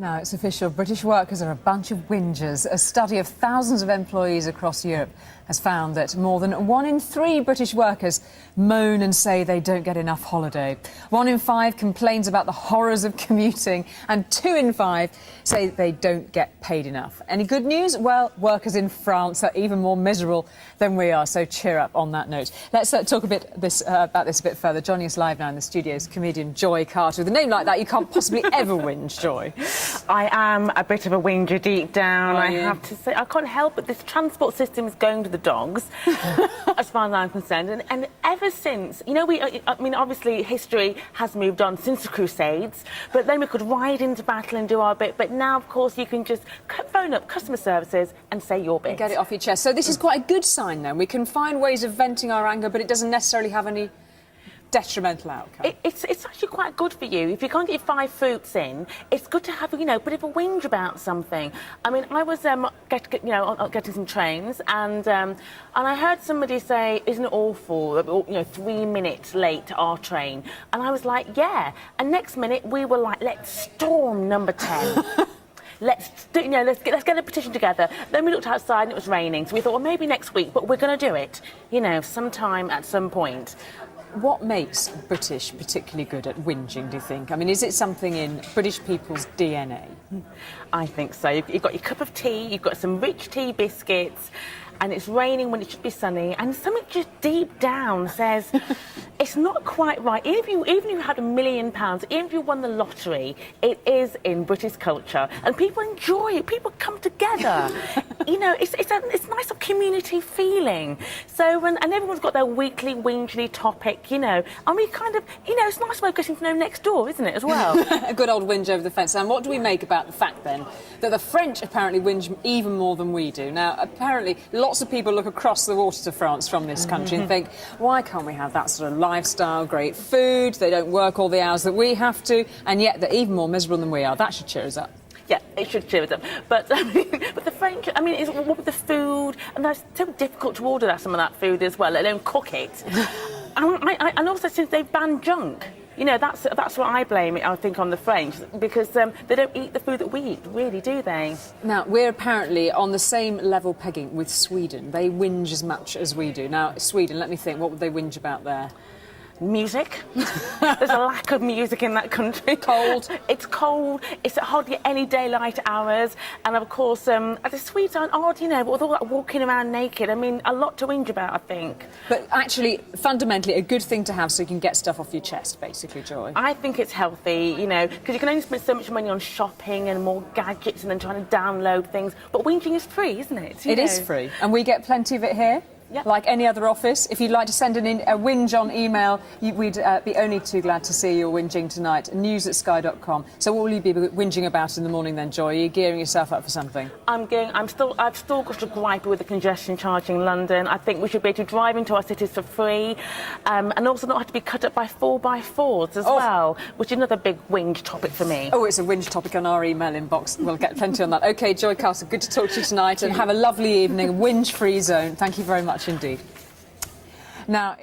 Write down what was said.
Now it's official, British workers are a bunch of whingers. A study of thousands of employees across Europe has found that more than 1 in 3 British workers moan and say they don't get enough holiday. 1 in 5 complains about the horrors of commuting, and 2 in 5 say they don't get paid enough. Any good news? Well, workers in France are even more miserable than we are, so cheer up on that note. Let's talk about this a bit further. Joining us live now in the studio is comedian Joy Carter. With a name like that, you can't possibly ever whinge, Joy. I am a bit of a whinger deep down, I have to say. I can't help it. This transport system is going to the dogs, as far as I'm concerned. And ever since, you know, I mean, obviously history has moved on since the Crusades, but then we could ride into battle and do our bit. But now, of course, you can just phone up customer services and say your bit. Get it off your chest. So this is quite a good sign, then. We can find ways of venting our anger, but it doesn't necessarily have any detrimental outcome. It's actually quite good for you. If you can't get your 5 fruits in, it's good to have, you know, a bit of a whinge about something. I mean, I was getting some trains, and I heard somebody say, "Isn't it awful? You know, 3 minutes late to our train." And I was like, "Yeah." And next minute we were like, "Let's storm number 10." Let's get a petition together. Then we looked outside and it was raining, so we thought, well, maybe next week, but we're going to do it, you know, sometime at some point. What makes British particularly good at whinging, do you think? I mean, is it something in British people's DNA? I think so. You've got your cup of tea, you've got some rich tea biscuits, and it's raining when it should be sunny, and something just deep down says it's not quite right. Even if you had £1 million, even if you won the lottery, it is in British culture, and people enjoy it. People come together. You know, it's a nice community feeling. So, and everyone's got their weekly whingely topic, you know, and we kind of, you know, it's a nice way of getting to know next door, isn't it, as well? A good old whinge over the fence. And what do we make about the fact, then, that the French apparently whinge even more than we do? Now, apparently, lots of people look across the water to France from this country and think, why can't we have that sort of lifestyle, great food, they don't work all the hours that we have to, and yet they're even more miserable than we are. That should cheer us up. Yeah, it should cheer us up. But the French, I mean, what with the food, and it's so difficult to order some of that food as well, let alone cook it. And also, since they've banned junk, you know, that's what I blame it, I think, on the French, because they don't eat the food that we eat, really, do they? Now, we're apparently on the same level pegging with Sweden. They whinge as much as we do. Now, Sweden, let me think, what would they whinge about there? Music. There's a lack of music in that country. Cold. It's cold. It's hardly any daylight hours. And, of course, the Swedes aren't odd, you know, but with all that walking around naked, I mean, a lot to whinge about, I think. But actually, fundamentally, a good thing to have so you can get stuff off your chest, basically, Joy. I think it's healthy, you know, because you can only spend so much money on shopping and more gadgets and then trying to download things. But whinging is free, isn't it? It is free. And we get plenty of it here. Yep. Like any other office. If you'd like to send a whinge on email, we'd be only too glad to see your whinging tonight. news@sky.com. So what will you be whinging about in the morning then, Joy? Are you gearing yourself up for something? I've still got a gripe with the congestion charge in London. I think we should be able to drive into our cities for free, and also not have to be cut up by 4x4s as well, which is another big whinge topic for me. Oh, it's a whinge topic on our email inbox. We'll get plenty on that. OK, Joy Carter, good to talk to you tonight, and have a lovely evening. Whinge-free zone. Thank you very much indeed. Now...